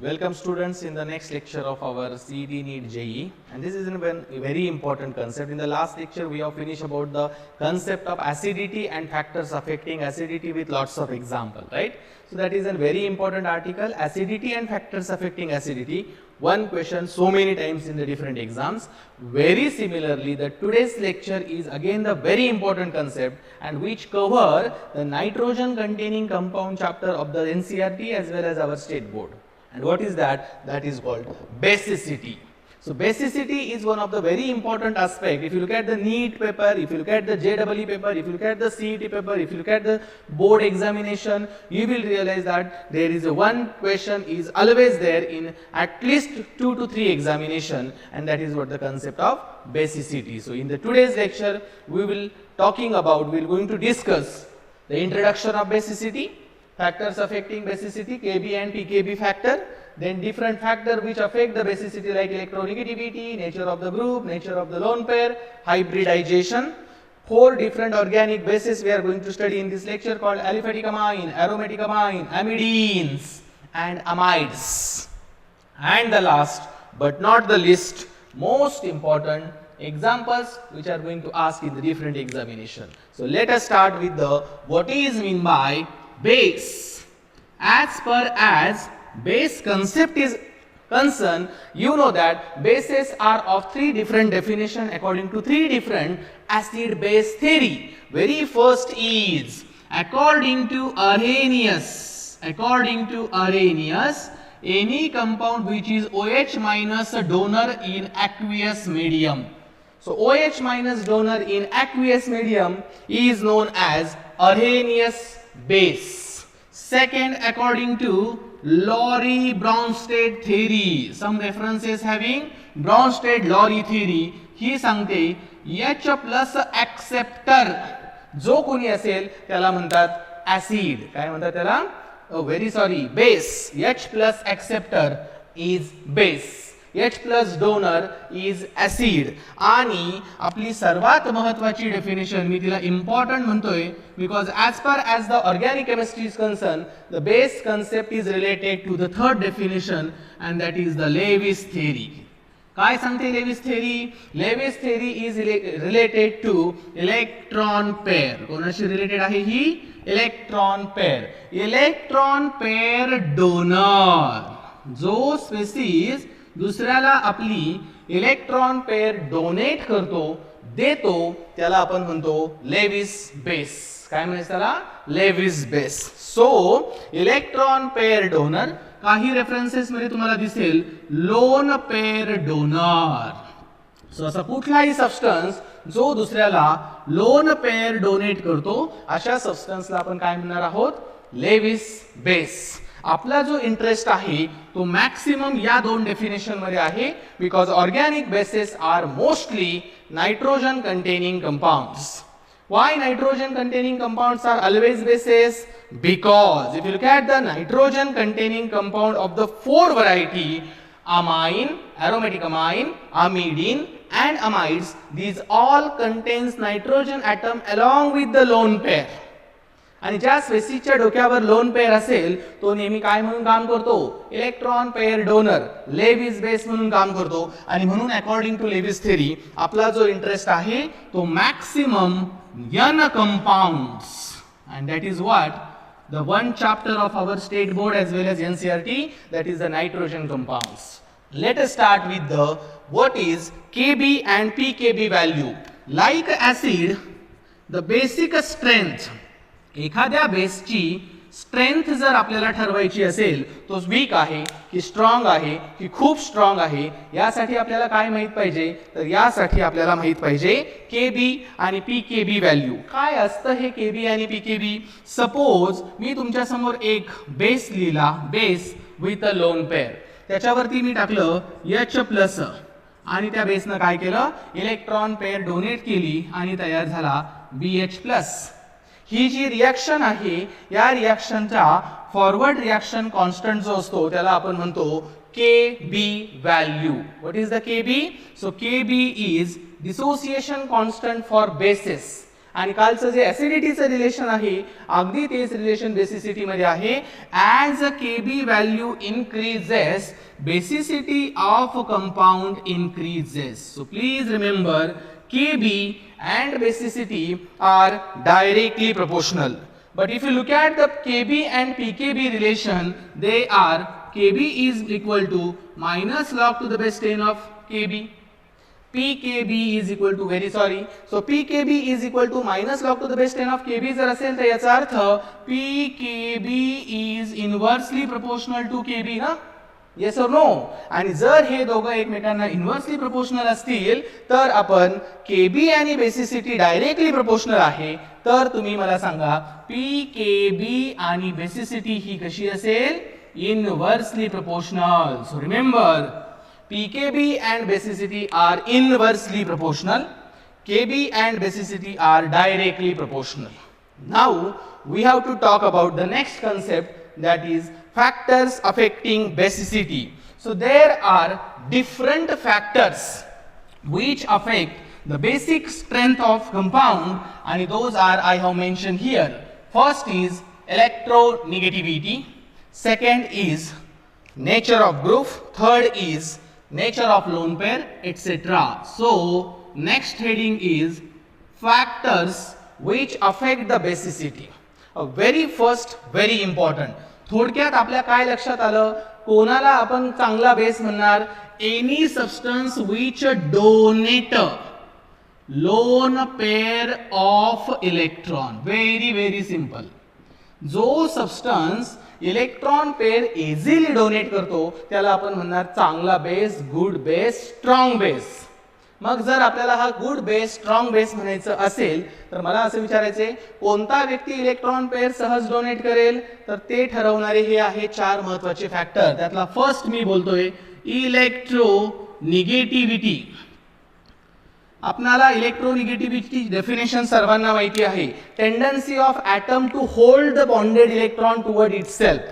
Welcome students in the next lecture of our CET NEET JEE, and this is a very important concept. In the last lecture we have finished about the concept of acidity and factors affecting acidity with lots of example, right? So that is a very important article, acidity and factors affecting acidity. One question so many times in the different exams. Very similarly, the today's lecture is again the very important concept and which cover the nitrogen containing compound chapter of the NCERT as well as our state board. And what is that? That is called basicity. So basicity is one of the very important aspect. If you look at the NEET paper, if you look at the JEE paper, if you look at the CET paper, if you look at the board examination, you will realize that there is a one question is always there in at least 2 to 3 examination, and that is what the concept of basicity. So in the today's lecture, we will going to discuss the introduction of basicity, factors affecting basicity, Kb and pKb factor, then different factors which affect the basicity like electronegativity, nature of the group, nature of the lone pair, hybridization. 4 different organic bases we are going to study in this lecture called aliphatic amine, aromatic amine, amidines and amides. And the last but not the least, most important examples which are going to ask in the different examination. So let us start with the what is mean by base. As per as base concept is concerned, you know that bases are of 3 different definition according to 3 different acid base theory. Very first is according to Arrhenius, any compound which is OH minus donor in aqueous medium. So OH minus donor in aqueous medium is known as Arrhenius base. Second, according to Lowry-Bronsted theory, some references having Bronsted-Lowry theory, ही सांगते H plus acceptor जो कोणी असेल त्याला म्हणतात acid. काय म्हणतात त्याला? base. H plus acceptor is base. H plus donor is acid. आणि आपली सर्वात महत्वाची डेफिनेशन मी तिला इम्पॉर्टंट म्हणतोय because as far as the organic chemistry is concerned, the base concept is related to the third definition and that is the Lewis theory. काय सांगते Lewis theory? Lewis theory is related to electron pair. कोणाशी related आहे ही? Electron pair. Electron pair donor जो species दुसऱ्याला आपली electron pair donate करतो, देतो, त्याला आपण म्हणतो लेविस बेस. काय म्हणायचं त्याला? Lewis base. So electron pair donor काही रेफरन्सेस मध्ये तुम्हाला दिसेल लोन पेयर डोनर. सो असा कुठलाही सबस्टन्स जो दुसऱ्याला लोन पेयर डोनेट करतो अशा सबस्टन्सला आपण काय म्हणणार आहोत? Lewis base. आपला जो इंटरेस्ट आहे तो मॅक्सिमम या 2 डेफिनेशन मध्ये आहे because organic bases are mostly nitrogen containing compounds. Why nitrogen containing compounds are always bases? Because if you look at the nitrogen containing compound of the 4 variety, amine, aromatic amine, amidine and amides, these all contains nitrogen atom along with the lone pair. आणि ज्या स्पेसिसच्या डोक्यावर lone pair असेल तो नेहमी काय म्हणून काम करतो? Electron pair donor, Lewis base म्हणून काम करतो. आणि म्हणून अकॉर्डिंग टू लेविस थेरी आपला जो इंटरेस्ट आहे तो maximum n compounds, and that is what the one chapter of our state board as well as NCERT, that is the nitrogen compounds. Let us start with the what is Kb and pKb value. Like acid, the basic strength, एखाद्या बेसची strength जर आपल्याला ठरवायची असेल तो weak आहे की strong आहे की खूप स्ट्रॉंग आहे, यासाठी आपल्याला काय माहित पाहिजे? तर यासाठी आपल्याला माहित पाहिजे Kb आणि pKb व्हॅल्यू. काय असतं हे Kb आणि pKb? सपोज मी तुमच्या समोर एक बेस लिहिला, base with a lone pair, त्याच्यावरती मी टाकलं H प्लस आणि त्या बेसनं काय केलं? इलेक्ट्रॉन पेयर डोनेट केली आणि तयार झाला BH प्लस. ही जी रिएक्शन आहे या रिएक्शनचा फॉरवर्ड रिएक्शन कॉन्स्टंट जो असतो त्याला आपण म्हणतो Kb value. What is the Kb? So Kb is dissociation constant for bases आणि कालचं जे ऍसिडिटीचं रिलेशन आहे अगदी तेच रिलेशन बेसिसिटी मध्ये आहे. As Kb value increases basicity of compound increases. So please remember Kb and basicity are directly proportional. But if you look at the Kb and pKb relation, they are Kb is equal to minus log to the base 10 of Kb. pKb is equal to so pKb is equal to minus log to the base 10 of Kb जर असेल तर याचा अर्थ pKb is inversely proportional to Kb ना. Yes or no. आणि जर हे दोघं एकमेकांना इन्व्हर्सली प्रोपोर्शनल असतील तर आपण केबी आणि बेसिसिटी डायरेक्टली प्रोपोर्शनल आहे तर तुम्ही मला सांगा पीकेबी आणि बेसिसिटी ही कशी असेल inversely proportional. So remember pKb and basicity are inversely proportional. Kb and basicity are directly proportional. Now we have to talk about the next concept, that is factors affecting basicity. So there are different factors which affect the basic strength of compound and those are I have mentioned here. First is electronegativity, second is nature of group, third is nature of lone pair, etc. So next heading is factors which affect the basicity. very first very important. थोडक्यात आपल्या काय लक्षात आलं, कोणाला आपण चांगला base म्हणणार, any substance which donate lone pair of electron. Very simple. जो substance electron pair easily donate करतो त्याला आपण म्हणणार चांगला base, good base, strong base. मग जर आपल्याला हा गुड बेस, स्ट्रॉंग बेस म्हणायचं असेल तर मला असं विचारायचंय कोणता व्यक्ती इलेक्ट्रॉन पेअर सहज डोनेट करेल, तर ते ठरवणारे हे आहे चार महत्त्वाचे फॅक्टर. त्यातला फर्स्ट मी बोलतोय इलेक्ट्रोनिगेटिव्हिटी. आपल्याला इलेक्ट्रोनिगेटिव्हिटी डेफिनेशन सर्वांना माहिती आहे. Tendency of atom to hold the bonded electron toward itself.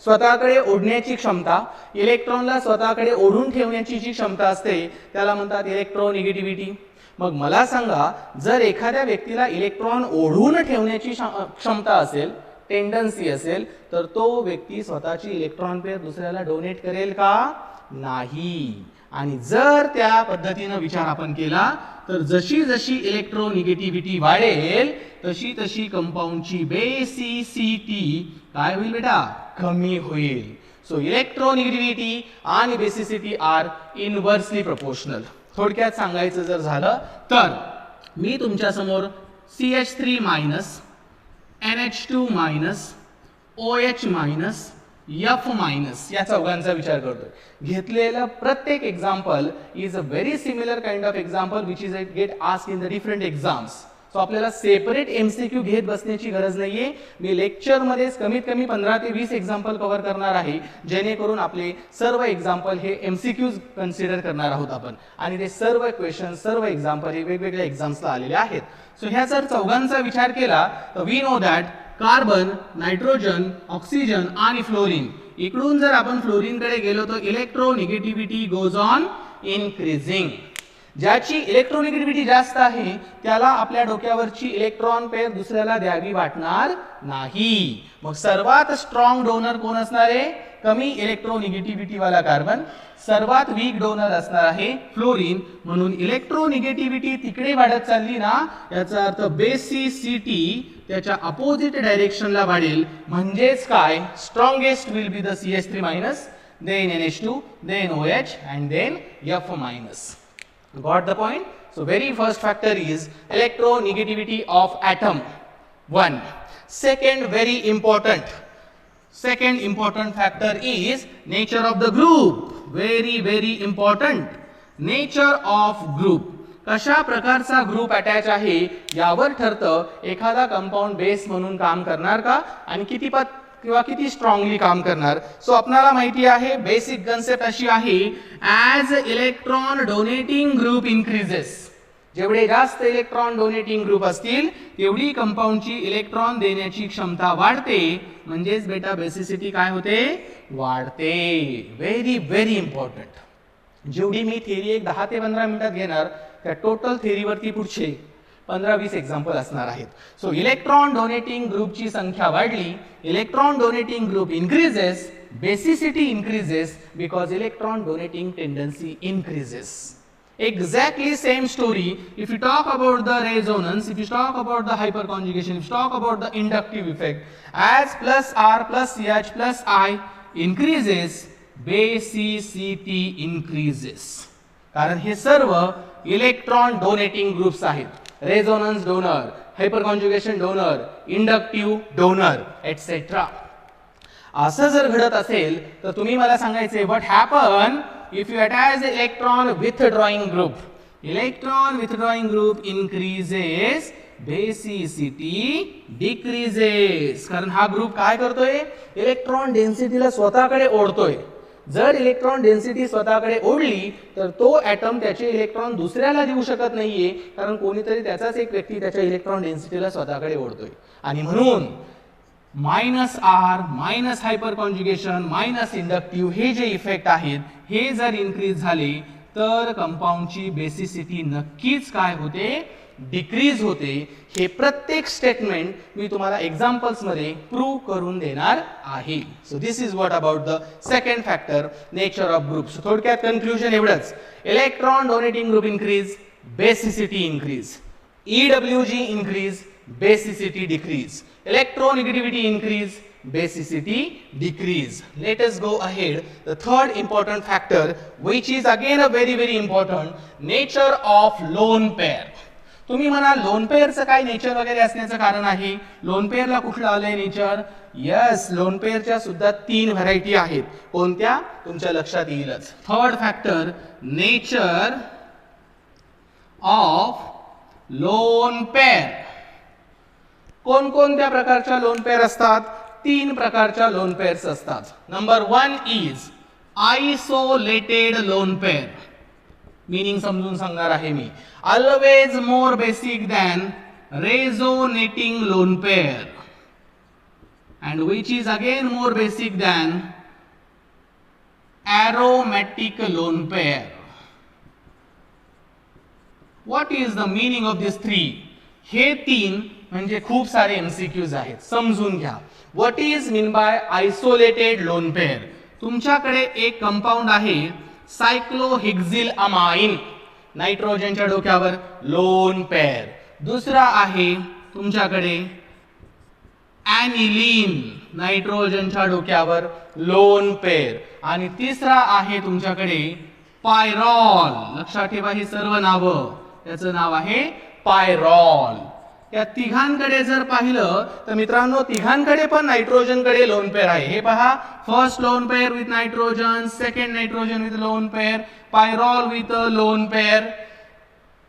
स्वतःकडे ओढण्याची क्षमता, इलेक्ट्रॉनला स्वतःकडे ओढून ठेवण्याची जी क्षमता असते त्याला म्हणतात इलेक्ट्रोनिगेटिव्हिटी. मग मला सांगा जर एखाद्या व्यक्तीला इलेक्ट्रॉन ओढून ठेवण्याची क्षमता असेल, टेंडन्सी असेल, तर तो व्यक्ती स्वतःची इलेक्ट्रॉन पेअर दुसऱ्याला डोनेट करेल का? नाही. आणि जर त्या पद्धतीने विचार आपण केला तर जशी जशी इलेक्ट्रोनिगेटिव्हिटी वाढेल तशी तशी कंपाऊंडची बेसिसिटी काय होईल बेटा? कमी होईल. सो इलेक्ट्रोनिगेटिव्हिटी आणि बेसिसिटी आर इन्व्हर्सली प्रोपोर्शनल. थोडक्यात सांगायचं जर झालं तर मी तुमच्या समोर CH3 minus, NH2 minus, OH minus, F minus या चौघांचा विचार करतोय. घेतलेलं प्रत्येक example is a very similar kind of example which is get asked in the different exams. So आपल्याला सेपरेट MCQ घेत बसण्याची गरज नाहीये. मी लेक्चर मध्ये कमीत कमी 15 ते 20 एक्झाम्पल कव्हर करणार आहे जेणेकरून आपले सर्व एक्झाम्पल हे MCQज कन्सिडर करणार आहोत आपण. आणि ते सर्व क्वेश्चन, सर्व एक्झाम्पल हे वेगवेगळ्या एक्झाम्सला आलेले आहेत. सो ह्या जर चौघांचा विचार केला तर we know that carbon, nitrogen, oxygen आणि फ्लोरीन. इकडून जर आपण फ्लोरीन कडे गेलो तर इलेक्ट्रोनिगेटिव्हिटी गोज ऑन इन्क्रीजिंग. ज्याची इलेक्ट्रोनिगेटिव्हिटी जास्त आहे त्याला आपल्या डोक्यावरची इलेक्ट्रॉन पेअर दुसऱ्याला द्यावी वाटणार नाही. मग सर्वात स्ट्रॉंग डोनर कोण असणार आहे? कमी इलेक्ट्रोनिगेटिव्हिटी वाला कार्बन. सर्वात वीक डोनर असणार आहे फ्लोरीन. म्हणून इलेक्ट्रोनिगेटिव्हिटी तिकडे वाढत चालली ना, याचा अर्थ बेसिसिटी त्याच्या अपोजिट डायरेक्शनला वाढेल. म्हणजेच काय? Strongest will be the CH3 minus, then NH2, then OH and then F minus. Got the point? So very first factor is electronegativity of atom. One. Second important factor is nature of the group. Very important. Nature of group. कशा प्रकारचा group attach आहे यावर ठरतं एखादा compound base म्हणून काम करणार का आणि किती स्ट्रॉंगली काम करणार. सो आपल्याला माहिती आहे बेसिक कन्सेप्ट अशी आहे, as electron donating group increases. जेवढे जास्त इलेक्ट्रॉन डोनेटिंग ग्रुप असतील तेवढी कंपाऊंडची इलेक्ट्रॉन देण्याची क्षमता वाढते. म्हणजेच बेटा बेसिसिटी काय होते? वाढते. Very important. जेवढी मी थेरी एक 10 ते 15 मिनिटात घेणार त्या टोटल थेरीवरती पुढचे 15-20 एक्झाम्पल असणार आहेत. सो इलेक्ट्रॉन डोनेटिंग ग्रुपची संख्या वाढली, electron donating group increases, basicity increases because electron donating tendency increases. Exactly same story if you talk about the resonance, if you talk about the hyperconjugation, if you talk about the inductive effect. As plus R plus CH plus I increases, basicity increases. कारण हे सर्व electron donating groups आहेत. Resonance donor, hyperconjugation donor, inductive donor etcetera. असं जर घडत असेल तर तुम्ही मला सांगायचे what happen if you attach electron withdrawing group. Electron withdrawing group increases, basicity decreases. कारण हा ग्रुप काय करतोय, इलेक्ट्रॉन डेन्सिटीला स्वतःकडे ओढतोय. जर इलेक्ट्रॉन डेन्सिटी स्वतःकडे ओढली तर तो ऍटम त्याचे इलेक्ट्रॉन दुसऱ्याला देऊ शकत नाहीये, कारण कोणीतरी त्याचाच एक व्यक्ती त्याच्या इलेक्ट्रॉन डेन्सिटीला स्वतःकडे ओढतोय. आणि म्हणून minus R, minus hyperconjugation, minus inductive हे जे इफेक्ट आहेत हे जर इन्क्रीज झाले तर कंपाऊंडची बेसिसिटी नक्कीच काय होते, डिक्रीज होते. हे प्रत्येक स्टेटमेंट मी तुम्हाला एक्झाम्पल्स मध्ये प्रूव्ह करून देणार आहे. So this is what about the second factor, nature of groups. थोडक्यात कन्क्लुजन एवढंच, electron donating group increase, basicity increase. EWG increase, basicity decrease. Electronegativity increase, basicity decrease. Let us go ahead. The third important factor, which is again a very important, nature of lone pair. तुम्ही म्हणा loan पेअरचं काय nature वगैरे असण्याचं कारण आहे. Loan पेअरला कुठलं आलंय nature? Yes, loan पेअरच्या सुद्धा 3 variety आहेत. कोणत्या? तुमच्या लक्षात येईलच. Third factor, nature of lone pair. कोणकोणत्या प्रकारच्या लोन पेअर असतात? 3 प्रकारच्या लोन पेअर्स असतात. Number 1 is isolated lone pair. Meaning समजून सांगणार आहे मी. Always more basic than resonating lone pair and which is again more basic than aromatic lone pair. What is the meaning of this 3? हे 3 म्हणजे खूप सारे MCQs आहेत, समजून घ्या. What is mean by isolated lone pair? तुमच्याकडे एक compound आहे सायक्लोहेक्सिल अमाइन, नायट्रोजनच्या डोक्यावर लोन पेअर. दुसरा आहे तुमच्याकडे ॲनिलीन, नायट्रोजनच्या डोक्यावर लोन पेअर. आणि तिसरा आहे तुमच्याकडे पायरॉल. लक्षात ठेवा ही सर्व नावं, त्याचं नाव आहे पायरॉल. या तिघांकडे जर पाहिलं तर मित्रांनो तिघांकडे पण नायट्रोजनकडे लोन पेअर आहे. हे पहा, first lone pair with nitrogen, second nitrogen with lone pair, pyrrole with lone pair.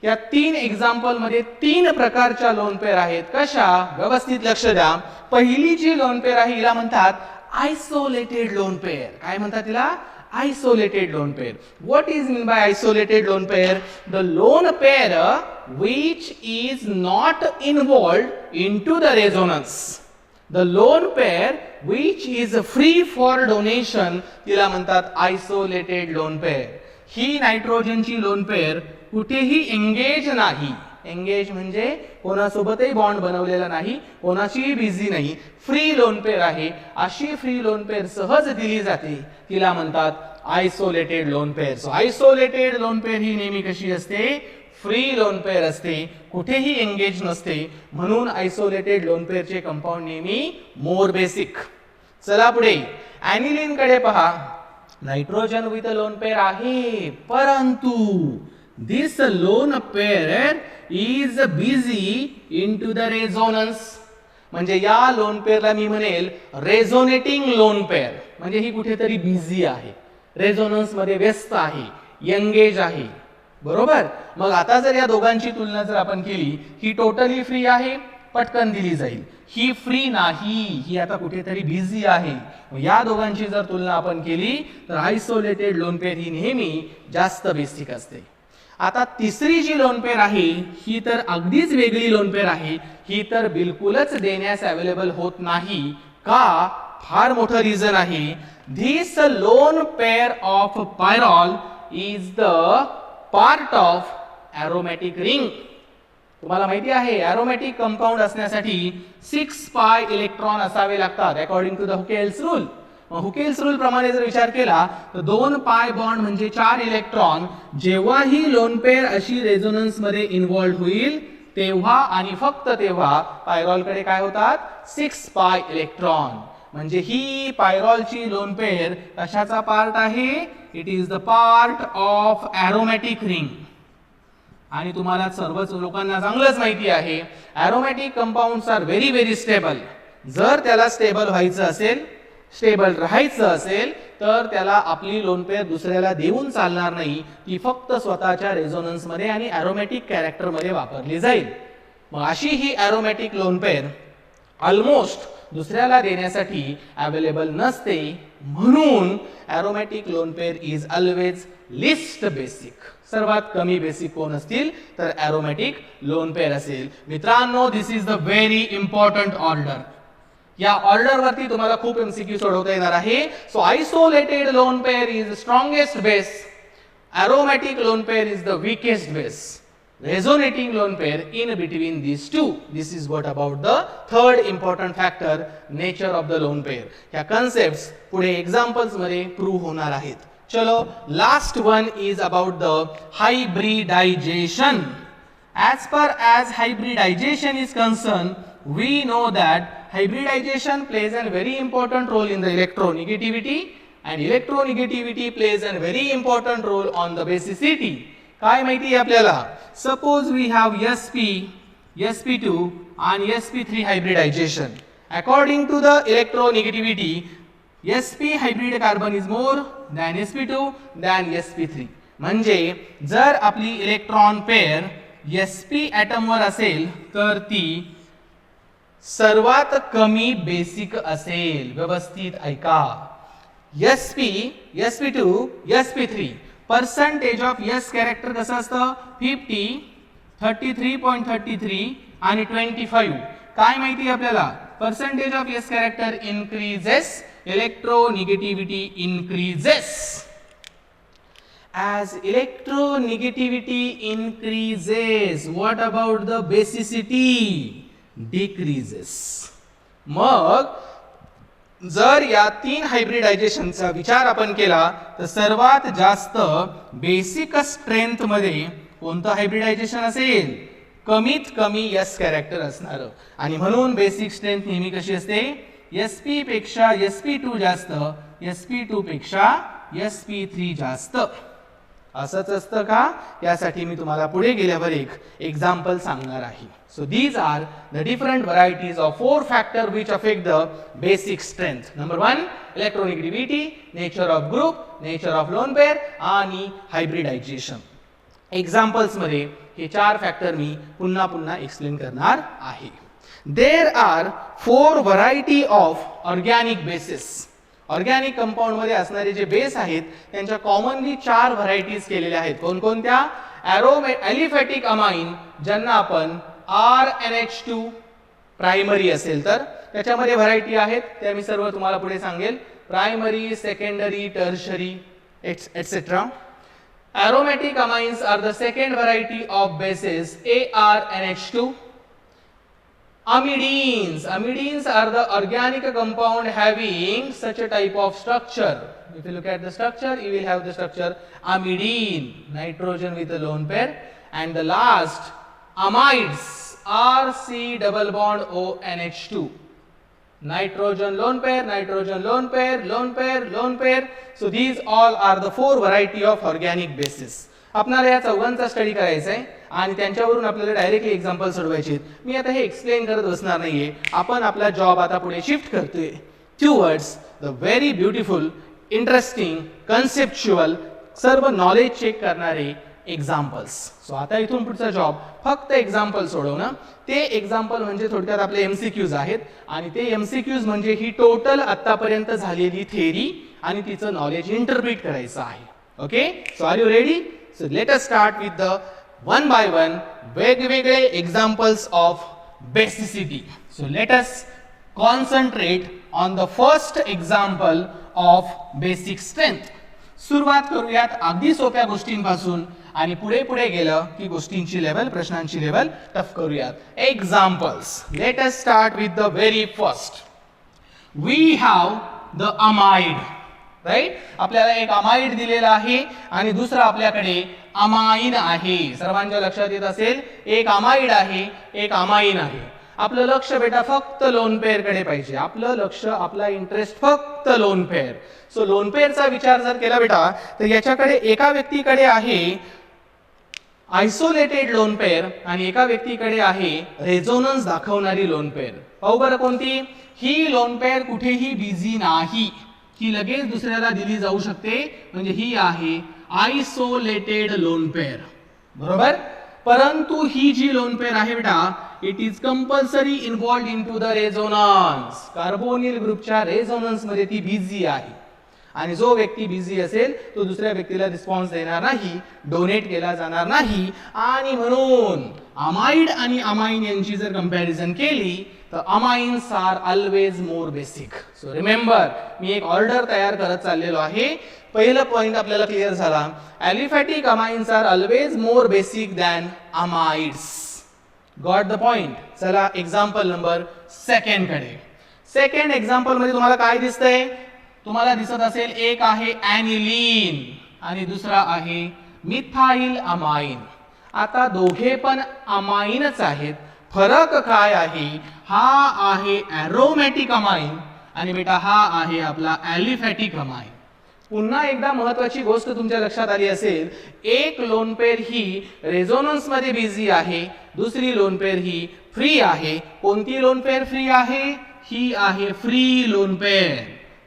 या 3 एक्झाम्पल मध्ये 3 प्रकारच्या लोन पेअर आहेत. कशा? व्यवस्थित लक्ष द्या. पहिली जी लोन पेअर आहे हिला म्हणतात आयसोलेटेड लोन पेअर. काय म्हणतात तिला? Isolated lone pair. What is mean by isolated lone pair? The lone pair which is not involved into the resonance. The lone pair which is free for donation तिला म्हणतात isolated lone pair. ही नायट्रोजनची lone pair कुठेही engage नाही. Engage म्हणजे कोणासोबतही bond बनवलेला नाही, कोणाशीही busy नाही, फ्री लोन पेअर आहे. अशी फ्री लोन पेअर सहज दिली जाते, तिला म्हणतात isolated lone pair. So isolated lone pair ही नेहमी कशी असते? फ्री लोन पेअर असते, कुठेही एंगेज नसते. म्हणून आयसोलेटेड लोन पेअरचे कंपाऊंड नेहमी मोर बेसिक. चला पुढे, ॲनिलीन कडे पहा. नायट्रोजन विथ लोन पेअर आहे, परंतु this lone pair is busy into the resonance. म्हणजे या लोन पेअरला मी म्हणेल रेझोनेटिंग लोन पेअर. म्हणजे ही कुठेतरी बिझी आहे, रेझोनन्स मध्ये व्यस्त आहे, एंगेज आहे. बरोबर? मग आता जर या दोघांची तुलना जर आपण केली, ही टोटली फ्री आहे, पटकन दिली जाईल. ही फ्री नाही, ही आता कुठेतरी बिझी आहे. या दोघांची जर तुलना आपण केली तर आयसोलेटेड लोन पेअर ही नेहमी जास्त बेसिक असते. आता तिसरी जी लोन पेअर आहे ही तर अगदीच वेगळी लोन पेअर आहे. ही तर बिलकुलच देण्यास अवेलेबल होत नाही. का? फार मोठं रिझन आहे. This lone pair of pyrrole is the part of aromatic ring. तुम्हाला माहिती आहे एरोमॅटिक कंपाऊंड असण्यासाठी 6 पाय इलेक्ट्रॉन असावे लागतात according to the Huckel's rule. Huckel's rule प्रमाणे जर विचार केला तर 2 पाय बॉन्ड म्हणजे 4 इलेक्ट्रॉन. जेव्हाही लोन पेअर अशी रेझोनन्स मध्ये इन्व्हॉल्व होईल तेव्हा आणि फक्त तेव्हा पायरॉल कडे काय होतात 6 पाय इलेक्ट्रॉन. म्हणजे ही पायरॉलची लोन पेअर कशाचा पार्ट आहे, it is the part of aromatic ring. आणि तुम्हाला सर्वच लोकांना चांगलंच माहिती आहे aromatic compounds are very very stable. जर त्याला स्टेबल व्हायचं असेल, स्टेबल राहायचं असेल तर त्याला आपली लोन पेअर दुसऱ्याला देऊन चालणार नाही. ती फक्त स्वतःच्या रेझोनन्स मध्ये आणि एरोमॅटिक कॅरेक्टर मध्ये वापरली जाईल. मग अशी ही एरोमॅटिक लोन पेअर ऑलमोस्ट दुसऱ्याला देण्यासाठी अवेलेबल नसते. म्हणून aromatic lone pair is always least basic. सर्वात कमी बेसिक कोण असतील तर एरोमॅटिक लोन पेअर असेल. मित्रांनो, this is the very important order. या ऑर्डर वरती तुम्हाला खूप एमसीक्यू सोडवता येणार आहे. So isolated lone pair is strongest base, aromatic lone pair is the weakest base, resonating lone pair in between these two. This is what about the third important factor, nature of the lone pair. ह्या concepts पुढे examples मध्ये prove होणार आहेत. चलो, last one is about the hybridization. As far as hybridization is concerned, we know that hybridization plays a very important role in the electronegativity and electronegativity plays a very important role on the basicity. काय माहिती आहे आपल्याला, suppose we have sp, sp2 आणि sp3 hybridization. According to the electronegativity sp hybrid carbon is more than sp2 than sp3. म्हणजे जर आपली electron pair sp item वर असेल तर ती सर्वात कमी बेसिक असेल. व्यवस्थित ऐका, sp, sp2, sp3 percentage of s character कसं असतं 50, 33.33 आणि 25. काय माहिती आपल्याला, percentage of s character increases, electronegativity increases. As electronegativity increases, what about the basicity, decreases. मग जर या 3 हायब्रिडायझेशनचा विचार आपण केला तर सर्वात जास्त बेसिक स्ट्रेंथ मध्ये कोणतं हायब्रिडायझेशन असेल, कमीत कमी यस कॅरेक्टर असणार. आणि म्हणून बेसिक स्ट्रेंथ नेहमी कशी असते, sp पेक्षा sp2 जास्त, sp2 पेक्षा sp3 जास्त. असंच असतं का, यासाठी मी तुम्हाला पुढे गेल्यावर एक एक्झाम्पल सांगणार आहे. So these are the different varieties of 4 factor which affect the basic strength. Number 1 electronegativity, nature of group, nature of lone pair आणि हायब्रिडायझेशन. एक्झाम्पल्स मध्ये हे 4 फॅक्टर मी पुन्हा पुन्हा एक्सप्लेन करणार आहे. There are 4 variety of organic bases. Organic compound मध्ये असणारे जे बेस आहेत त्यांच्या कॉमनली 4 व्हरायटीज केलेल्या आहेत. कोणकोणत्या, ॲलिफॅटिक अमाइन ज्यांना आपण RNH2 प्रायमरी असेल तर त्याच्यामध्ये व्हरायटी आहेत, त्या मी सर्व तुम्हाला पुढे सांगेल. Primary, secondary, tertiary etcetera. aromatic amines are the second variety of bases ARNH2. Amidines are the organic compound having such a type of structure. If you look at the structure, you will have the structure amidine, nitrogen with a lone pair. And the last, amides, RC double bond ONH2. Nitrogen lone pair, nitrogen lone pair, lone pair, lone pair. So these all are the 4 variety of organic bases. आपल्याला या चौघांचा study करायचा आहे आणि त्यांच्यावरून आपल्याला directly example सोडवायचे आहेत. मी आता हे एक्सप्लेन करत बसणार नाहीये. आपण आपला जॉब आता पुढे शिफ्ट करतोय towards the very beautiful, interesting, conceptual, सर्व नॉलेज चेक करणारे एक्झाम्पल्स. सो आता इथून पुढचा जॉब फक्त एक्झाम्पल सोडवणं. ते एक्झाम्पल म्हणजे थोडक्यात आपले एमसीक्यूज आहेत आणि ते एमसीक्यूज म्हणजे ही टोटल आतापर्यंत झालेली थेरी आणि तिचं नॉलेज इंटरप्रिट करायचं आहे. Okay, so are you ready? So let us start with the one by one वेगवेगळे examples of basicity. So let us concentrate on the first example of basic strength. सुरुवात करूयात अगदी सोप्या गोष्टींपासून आणि पुढे पुढे गेलं की गोष्टींची लेवल, प्रश्नांची लेवल टफ करूयात. Examples. Let us start with the very first. We have the amide. Right, आपल्याला एक अमाइड दिलेला आहे आणि दुसरा आपल्याकडे अमाइन आहे. सर्वांच्या लक्षात येत असेल, एक अमाइड आहे, एक अमाइन आहे. आपलं लक्ष बेटा फक्त लोन पेअर कडे पाहिजे. आपलं लक्ष, आपला इंटरेस्ट फक्त लोन पेअर. सो लोन पेअरचा विचार जर केला बेटा तर याच्याकडे एका व्यक्तीकडे आहे आयसोलेटेड लोन पेअर आणि एका व्यक्तीकडे आहे रेझोनन्स दाखवणारी लोन पेअर. पाहू बरं कोणती. ही लोन पेअर कुठेही बिझी नाही, ही लगेच दुसऱ्याला दिली जाऊ शकते, म्हणजे ही आहे आयसोलेटेड लोन पेअर. बरोबर. परंतु ही जी लोन पेअर आहे बेटा, it is compulsory involved in to the resonance. Carbonyl ग्रुपच्या रेझोनन्स मध्ये ती बिझी आहे आणि जो व्यक्ती बिझी असेल तो दुसऱ्या व्यक्तीला रिस्पॉन्स देणार नाही, डोनेट केला जाणार नाही. आणि म्हणून अमाइड आणि अमाइन यांची जर कंपॅरिझन केली तर amines are always more basic. So remember, मी एक ऑर्डर तयार करत चाललेलो आहे. पहिला पॉइंट आपल्याला क्लिअर झाला. Aliphatic amines are always more basic than amides. Got the point. चला एक्झाम्पल नंबर सेकंड कडे. सेकंड एक्झाम्पल मध्ये तुम्हाला काय दिसतंय? तुम्हाला दिसत असेल एक आहे ॲनिलीन आणि दुसरा आहे मिथाइल अमाइन. आता दोघे पण अमाइनच आहेत. फरक काय आहे? हा आहे ॲरोमॅटिक अमाइन आणि बेटा हा आहे आपला ॲलिफॅटिक अमाइन. पुन्हा एकदा महत्वाची गोष्ट तुमच्या लक्षात आली असेल, एक लोन पेअर ही रेझोनन्स मध्ये बिझी आहे, दुसरी लोन पेअर ही फ्री आहे. कोणती लोन पेअर फ्री आहे? ही आहे फ्री लोन पेअर,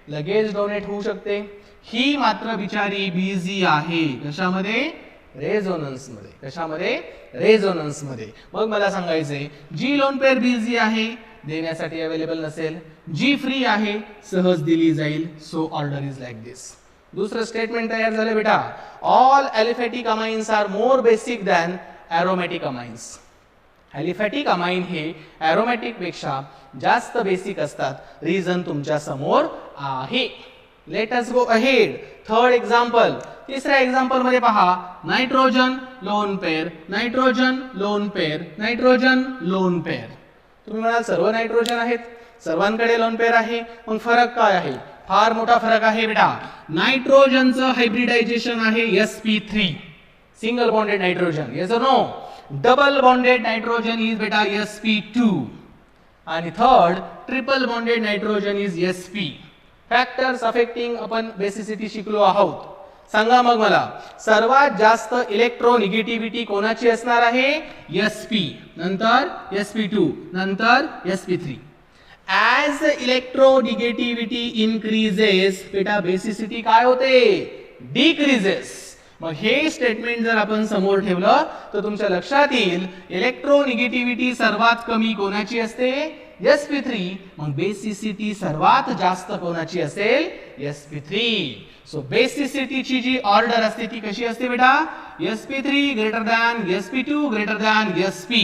लगेच डोनेट होऊ शकते. ही मात्र बिचारी बिझी आहे. कशामध्ये? रेझोनन्स मध्ये. कशामध्ये? रेझोनन्स मध्ये. मग मला सांगायचंय, जी लोन पेअर बिझी आहे देण्यासाठी अवेलेबल नसेल, जी फ्री आहे सहज दिली जाईल. सो ऑर्डर इज लाईक दिस. दुसरं स्टेटमेंट तयार झालं बेटा. All aliphatic amines are more basic than aromatic amines. Aliphatic amine हे ॲरोमॅटिक पेक्षा जास्त बेसिक असतात. रिझन तुमच्या समोर आहे. Let us go ahead. Third example. तिसऱ्या एक्झाम्पल मध्ये पहा, nitrogen lone pair, nitrogen lone pair, nitrogen lone pair. तुम्ही म्हणाल सर्व नायट्रोजन आहेत, सर्वांकडे लोन पेअर आहे, मग फरक काय आहे? फार मोठा फरक आहे बेटा. नायट्रोजनचं हायब्रिडायझेशन आहे sp3, single bonded nitrogen. Yes or no? Double bonded nitrogen is beta sp2 आणि third triple bonded nitrogen is sp. Factors affecting आपण बेसिसिटी शिकलो आहोत. सांगा मग मला, सर्वात जास्त इलेक्ट्रोनिगेटिव्हिटी कोणाची असणार आहे? sp, नंतर sp2, नंतर sp3. ॲज इलेक्ट्रोनिगेटिव्हिटी इन्क्रीजेस बेटा बेसिसिटी काय होते? डिक्रीजेस. मग हे स्टेटमेंट जर आपण समोर ठेवलं तर तुमच्या लक्षात येईल इलेक्ट्रोनिगेटिव्हिटी सर्वात कमी कोणाची असते? sp3. मग बेसिसिटी सर्वात जास्त कोणाची असेल? sp3. सो बेसिसिटीची जी ऑर्डर असते ती कशी असते बेटा? sp3 greater than sp2 greater than sp.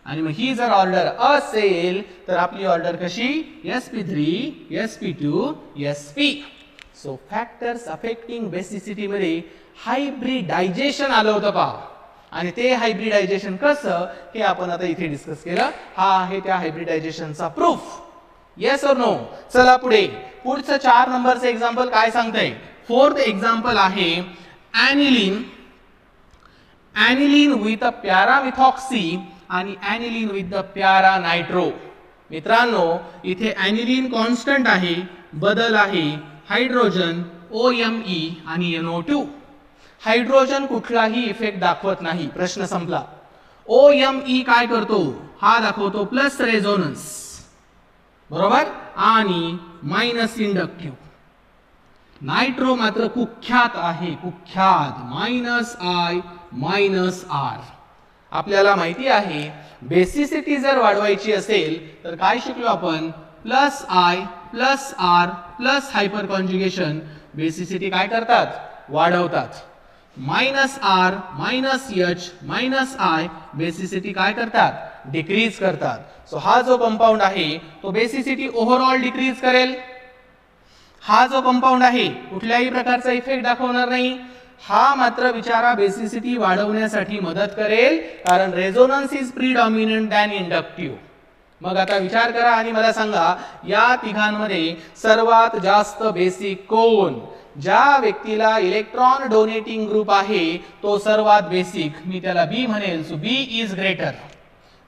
आणि मग ही जर ऑर्डर असेल तर आपली ऑर्डर कशी? sp3 sp2 sp. So factors affecting basicity मध्ये हायब्रिडायझेशन आलं होतं पहा. आणि ते हायब्रिडायझेशन कसं हे आपण आता इथे डिस्कस केलं. हा आहे त्या हायब्रिडायझेशनचा प्रूफ. Yes or no? चला पुढे. पुढचं 4 नंबरचं एक्झाम्पल काय सांगतंय? फोर्थ एक्झाम्पल आहे ॲनिलीन. ॲनिलीन विथ अ पॅरामिथॉक्सी आणि ॲनिलीन विथ द पॅरा नायट्रो. मित्रांनो, इथे ॲनिलीन कॉन्स्टंट आहे, बदल आहे हायड्रोजन OMe आणि NO2. हायड्रोजन कुठलाही इफेक्ट दाखवत नाही. प्रश्न संपला. OMe काय करतो? हा दाखवतो प्लस रेझोनन्स, बरोबर, आणि मायनस इंडक्टिव्ह. नायट्रो मात्र कुख्यात आहे, कुख्यात, -I -R. आपल्याला माहिती आहे बेसिसिटी जर वाढवायची असेल तर काय शिकलो आपण? +I +R plus hyper conjugation basicity काय करतात? वाढवतात. -R -H -I बेसिसिटी काय करतात? डिक्रीज करतात. सो हा जो कंपाऊंड आहे तो बेसिसिटी ओव्हरऑल डिक्रीज करेल. हा जो कंपाऊंड आहे कुठल्याही प्रकारचा इफेक्ट दाखवणार नाही, हा मात्र विचारा बेसिसिटी वाढवण्यासाठी मदत करेल, कारण रेझोनन्स इज प्रीडॉमिनंट दॅन इंडक्टिव्ह. मग आता विचार करा आणि मला सांगा, या तिघांमध्ये सर्वात जास्त बेसिक कोण? ज्या व्यक्तीला इलेक्ट्रॉन डोनेटिंग ग्रुप आहे तो सर्वात बेसिक, मी त्याला बी म्हणेल. So B is greater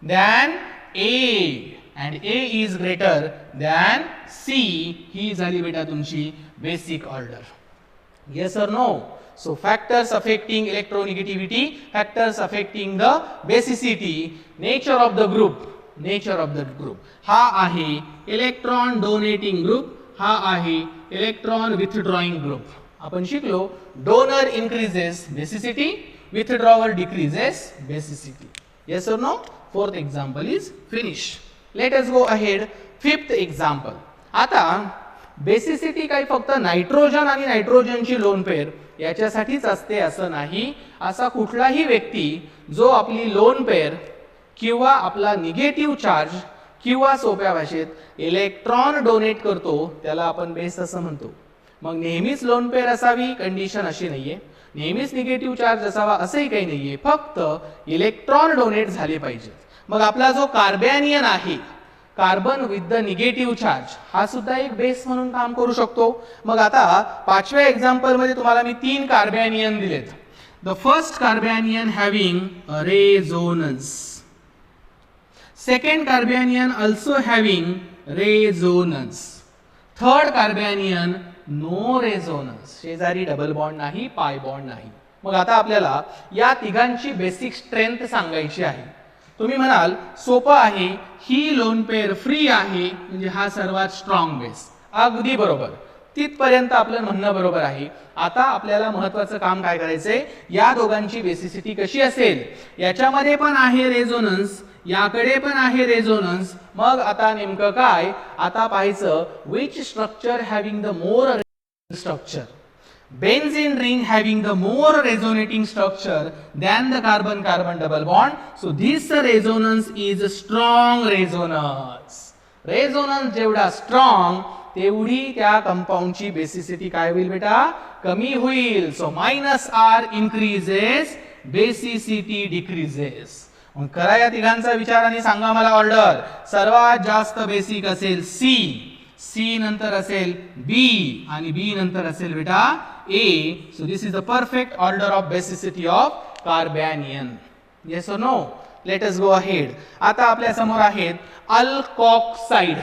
than A and A is greater than C. ही झाली बेटा तुमची basic order. Yes or no? So factors affecting electronegativity, factors affecting the basicity, nature of the group. हा आहे electron donating group, हा आहे electron withdrawing group. आपण शिकलो donor increases basicity, withdrawer decreases basicity. Yes or no? Fourth example is finished. Let us go ahead. Fifth example. आता basicity काही फक्त nitrogen आणि नायट्रोजनची लोन पेअर याच्यासाठीच असते असं नाही. असा कुठलाही व्यक्ती जो आपली लोन पेअर किंवा आपला निगेटिव्ह चार्ज किंवा सोप्या भाषेत इलेक्ट्रॉन डोनेट करतो त्याला आपण बेस असं म्हणतो. मग नेहमीच लोन पेअर असावी कंडिशन अशी नाहीये, नेहमीच निगेटिव्ह चार्ज असावा असंही काही नाहीये, फक्त इलेक्ट्रॉन डोनेट झाले पाहिजेत. मग आपला जो कार्बॅनियन आहे, carbon with the negative charge, हा सुद्धा एक बेस म्हणून काम करू शकतो. मग आता पाचव्या एक्झाम्पल मध्ये तुम्हाला मी 3 कार्बॅनियन दिलेत. The first carbanion having resonance, second carbanion also having resonance, third carbanion no resonance, शेजारी डबल बॉन्ड नाही, पाय बॉन्ड नाही. मग आता आपल्याला या तिघांची बेसिक स्ट्रेंथ सांगायची आहे. तुम्ही म्हणाल सोपं आहे, ही लोन पेअर फ्री आहे म्हणजे हा सर्वात स्ट्रॉंग बेस. अगदी बरोबर, तिथपर्यंत आपलं म्हणणं बरोबर आहे. आता आपल्याला महत्वाचं काम काय करायचंय, या दोघांची बेसिसिटी कशी असेल, याच्यामध्ये पण आहे रेझोनन्स, याकडे पण आहे रेझोनन्स. मग आता नेमकं काय, आता पाहायचं which structure having the more structure. Benzene ring having the more resonating structure than the carbon-carbon double bond. So this resonance is strong resonance. Resonance जेवढा strong तेवढी त्या कंपाऊंडची बेसिसिटी काय होईल बेटा, कमी होईल. So minus R increases, basicity decreases. मग करा या तिघांचा विचार आणि सांगा मला ऑर्डर. सर्वात जास्त बेसिक असेल C, C नंतर असेल B आणि B नंतर असेल बेटा A. So this is the perfect order of basicity of carbanion. Yes or no? Let us go ahead. आता आपल्या समोर आहेत alkoxide.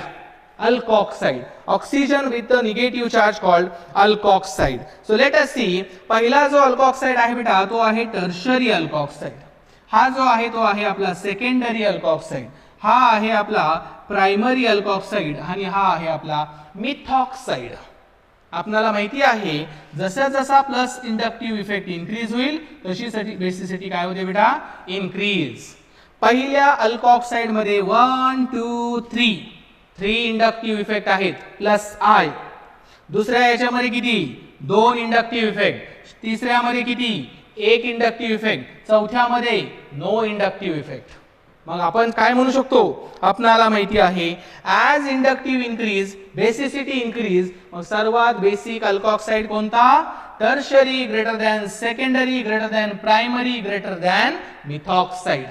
Alkoxide, oxygen with the negative charge called alkoxide. So let us see, पहिला जो alkoxide आहे बेटा तो आहे टर्शरी अल्कोक्साइड. हा जो आहे तो आहे आपला सेकंडरी अल्कोक्साइड. हा आहे आपला प्रायमरी अल्कोक्साइड आणि हा आहे आपला मिथॉक्साइड. आपल्याला माहिती आहे जसा जसा प्लस इंडक्टिव्ह इफेक्ट इन्क्रीज होईल तशी बेसिसिटी काय होते बेटा, इन्क्रीज. पहिल्या अल्कोक्साइड मध्ये 1 2 3 इंडक्टिव्ह इफेक्ट आहेत प्लस आय. दुसऱ्या याच्यामध्ये किती, 2 इंडक्टिव्ह इफेक्ट. तिसऱ्यामध्ये किती, 1 इंडक्टिव्ह इफेक्ट. चौथ्यामध्ये नो इंडक्टिव्ह इफेक्ट. मग आपण काय म्हणू शकतो, आपणाला माहिती आहे as inductive increase basicity increase. मग सर्वात बेसिक अल्कोक्साइड कोणता, tertiary greater than secondary greater than primary greater than methoxide.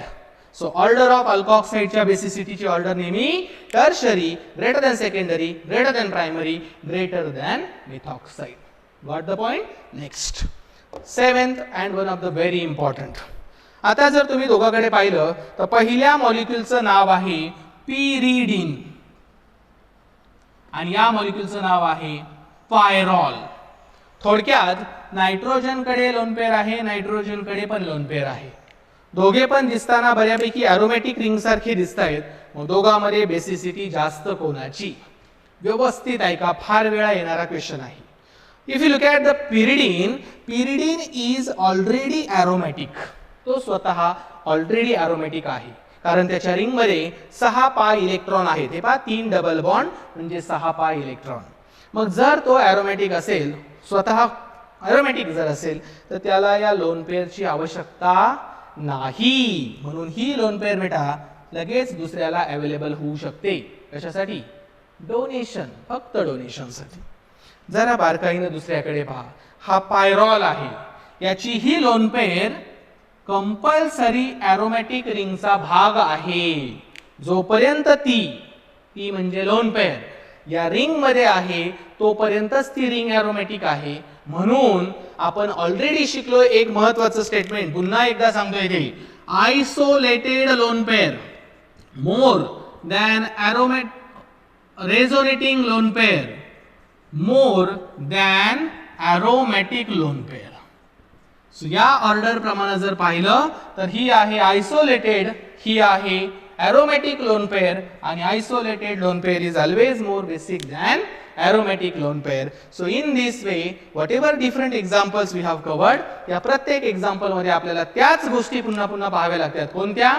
So order of अल्कोक्साइडच्या बेसिसिटीची ऑर्डर नेहमी tertiary greater than secondary greater than primary greater than methoxide. Got the point. Next, seventh and one of the very important. आता जर तुम्ही दोघांकडे पाहिलं तर पहिल्या मॉलिक्युलचं नाव आहे पिरिडीन आणि या मॉलिक्युलचं नाव आहे पायरॉल. थोडक्यात नायट्रोजन कडे लोन पेअर आहे, नायट्रोजन कडे पण लोन पेअर आहे. दोघे पण दिसताना बऱ्यापैकी एरोमॅटिक रिंग सारखे दिसतायत. मग दोघांमध्ये बेसिसिटी जास्त कोणाची, व्यवस्थित ऐका, फार वेळा येणारा क्वेश्चन आहे. If you look at the pyridine, pyridine is already aromatic. तो स्वतः ऑलरेडी एरोमॅटिक आहे कारण त्याच्या रिंग मध्ये 6 पाय इलेक्ट्रॉन आहेत. हे पहा, 3 डबल बॉन्ड म्हणजे 6 पाय इलेक्ट्रॉन. मग जर तो एरोमॅटिक असेल, स्वतः एरोमॅटिक जर असेल तर त्याला या लोन पेअरची आवश्यकता नाही. म्हणून ही लोन पेअर बेटा लगेच दुसऱ्याला अवेलेबल होऊ शकते. कशासाठी, डोनेशन, फक्त डोनेशनसाठी. जरा बारकाईने दुसऱ्याकडे पहा, हा पायरॉल आहे, याची ही लोन पेअर कंपल्सरी एरोमॅटिक रिंगचा भाग आहे. जोपर्यंत ती म्हणजे लोन पेअर या रिंग मध्ये आहे तोपर्यंतच ती रिंग एरोमॅटिक आहे. म्हणून आपण ऑलरेडी शिकलो एक महत्वाचं स्टेटमेंट, पुन्हा एकदा सांगतो इथे, isolated lone pair more than resonating lone pair more than aromatic lone pair. So या ऑर्डर प्रमाणे जर पाहिलं तर ही आहे आयसोलेटेड, ही आहे एरोमॅटिक लोन पेअर, आणि isolated lone pair is always more basic than aromatic lone pair. So in this way whatever different examples we have covered, या प्रत्येक एक्झाम्पल मध्ये आपल्याला त्याच गोष्टी पुन्हा पुन्हा पाहाव्या लागतात. कोणत्या?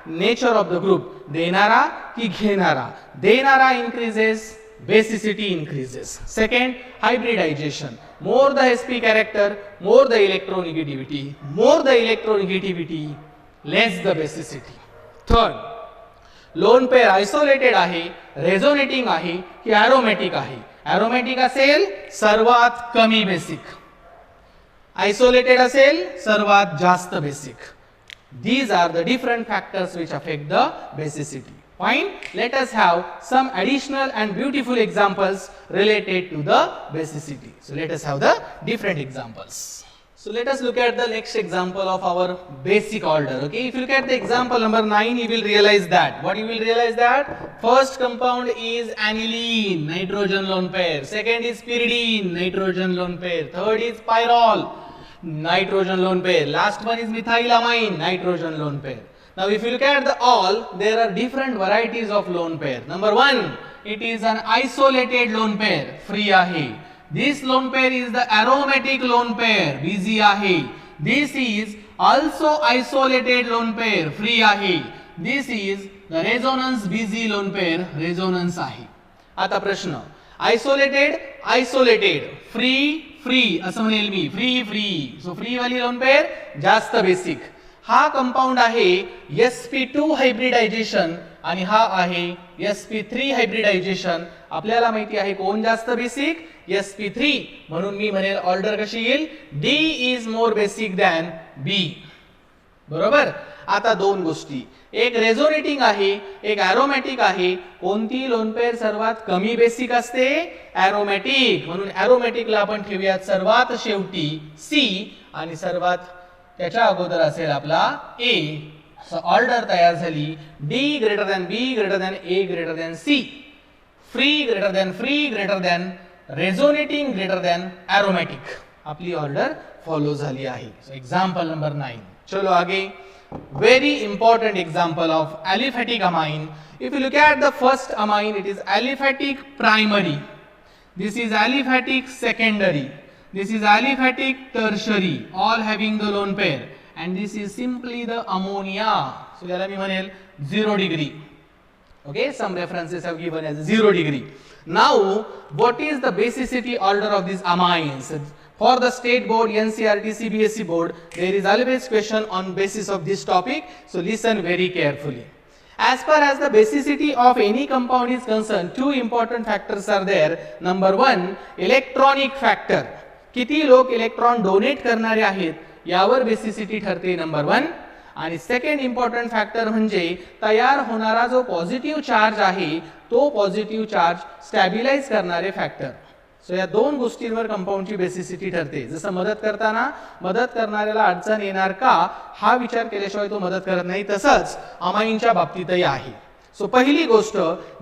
नेचर ऑफ द ग्रुप, देणारा की घेणारा. देणारा increases, basicity increases. Second, hybridization, more the sp character, more the electronegativity, more the electronegativity, less the basicity. Third, lone pair isolated आहे, रेझोनेटिंग आहे की एरोमॅटिक आहे. एरोमॅटिक असेल सर्वात कमी बेसिक, आयसोलेटेड असेल सर्वात जास्त basic. These are the different factors which affect the basicity. Fine. Let us have some additional and beautiful examples related to the basicity. So let us have the different examples. So let us look at the next example of our basic order. Okay, if you look at the example number 9, you will realize that. What you will realize that? First compound is aniline, nitrogen lone pair. Second is pyridine, nitrogen lone pair. Third is pyrrole, nitrogen lone pair. Last one is methylamine, nitrogen lone pair. Now if you look at the all, there are different varieties of lone pair. Number 1, it is an isolated lone pair, free ahe. This lone pair is the aromatic lone pair, busy ahe. This is also isolated lone pair, free ahe. This is the resonance busy lone pair, resonance ahe. आता प्रश्न, isolated, isolated, free असं म्हणेल मी, free. So free वाली lone pair जास्त basic. हा compound आहे sp2 hybridisation आणि हा आहे sp3 हायब्रिडायझेशन. आपल्याला माहिती आहे कोण जास्त बेसिक? sp3. म्हणून मी म्हणेल ऑर्डर कशी येईल? D is more basic than B. बरोबर. आता दोन गोष्टी, एक रेझोनेटिंग आहे, एक एरोमॅटिक आहे. कोणती लोन पेअर सर्वात कमी बेसिक असते? एरोमॅटिक. म्हणून एरोमॅटिकला आपण ठेवूयात सर्वात शेवटी C आणि सर्वात त्याच्या अगोदर असेल आपला A. ऑर्डर तयार झाली D greater than B greater than A greater than C, free greater than resonating greater than aromatic. आपली ऑर्डर फॉलो झाली आहे. Example number 9. चलो आगे. Very important example of aliphatic amine. If you look at the first amine, it is aliphatic primary. This is aliphatic secondary. This is aliphatic tertiary, all having the lone pair. And this is simply the ammonia. So याला मी म्हणेल 0 degree. Okay, some references have given as 0 degree. Now, what is the basicity order of these amines? For the state board, NCERT, CBSE board, there is always question on basis of this topic. So listen very carefully. As far as the basicity of any compound is concerned, two important factors are there. Number 1, electronic factor. किती लोक electron donate करणारे आहेत यावर basicity ठरते. Number 1. आणि second important factor म्हणजे तयार होणारा जो पॉझिटिव्ह चार्ज आहे तो पॉझिटिव्ह चार्ज स्टॅबिलाइज करणारे फॅक्टर. सो या दोन गोष्टींवर कंपाऊंडची बेसिसिटी ठरते. जसं मदत करताना मदत करणाऱ्याला अडचण येणार का हा विचार केल्याशिवाय तो मदत करत नाही, तसंच अमाईनच्या बाबतीतही आहे. सो पहिली गोष्ट,